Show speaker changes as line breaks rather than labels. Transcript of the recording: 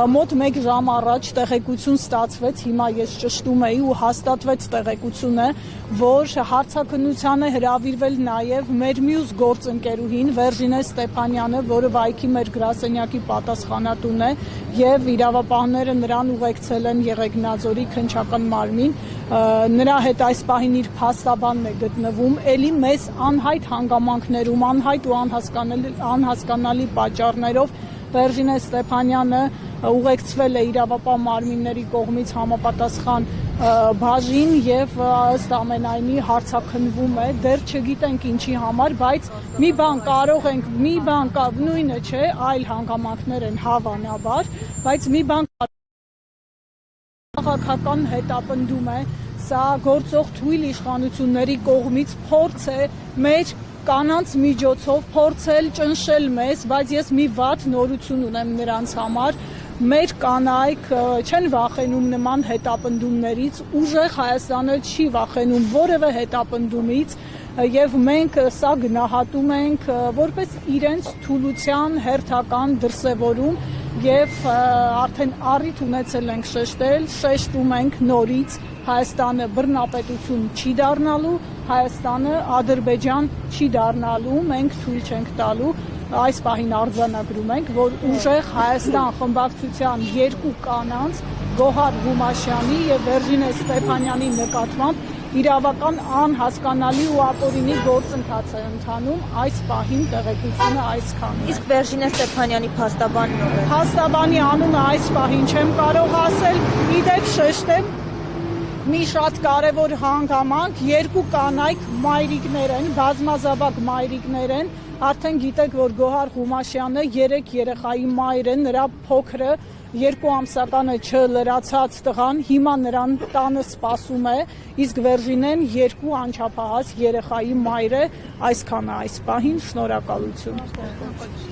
Մոտ 1 ժամ առաջ տեղեկություն ստացվեց, հիմա ես ճշտում էի ու հաստատվեց տեղեկությունը, որ հարցաքննության է հրավիրվել նաև մեր մյուս գործընկերուհին Վերժինե Ստեփանյանը, որը վայքի մեր գրասենյակի պատասխանատուն է, եւ իրավապահները նրան ուղեկցել են Եղեգնաձորի քննչական մարմին, նրա հետ այս պահին իր փաստաբանն է գտնվում, ելի մեծ անհայտ հանգամանքներում, անհայտ ու անհասկանալի պատճառներով Վերժինե Ստեփանյանը ուղեկցվել է իրավապահ մարմինների կողմից համապատասխան բաժին եւ ըստ ամենայնի հարցաքննվում է, դեռ չգիտենք ինչի համար, բայց մի բան կարող ենք, նույնը չէ, այլ հանգամանքներ են հավանաբար, բայց մի բան քաղաքական հետապնդում է, սա գործող թույլ իշխանությունների կողմից փորձ է մեր կանանց միջոցով փորձել ճնշել մեզ, բայց ես մի վատ նորություն ունեմ նրանց համար, մեր կանայք չեն վախենում նման հետապնդումներից, ուժեղ Հայաստանը չի վախենում որևէ հետապնդումից եւ մենք սա գնահատում ենք որպես իրենց թուլության հերթական դրսևորում եւ արդեն առիթ ունեցել ենք շեշտում ենք նորից Հայաստանը բռնապետություն չի դառնալու, Հայաստանը Ադրբեջան չի դառնալու, մենք թույլ չենք տալու, այս պահին արձանագրում ենք, որ ուժեղ Հայաստան խմբակցության երկու կանանց Գոհար Ղումաշյանի եւ Վերժինե Ստեփանյանի նկատմամբ իրավական անհասկանալի ու ապօրինի գործընթաց է ընթանում, այս պահին տեղեկությունը այսքանն է։
Իսկ Վերժինե Ստեփանյանի փաստաբանն ով է։
Փաստաբանի անունը այս պահին չեմ կարող ասել, իդեպ շեշտեմ մի շատ կարևոր հանգամանք, երկու կանայք մայրիկներ են, բազմազավակ մայրիկներ են, արդեն գիտեք, որ Գոհար Ղումաշյանը 3 երեխայի մայր է, նրա փոքրը 2 ամսականը չլրացած տղան, հիմա նրան տանը սպասում է, իսկ Վերժինեն 2 անչափահաս երեխայի մայր է, այսքանը այս պահին, շնորհակալություն։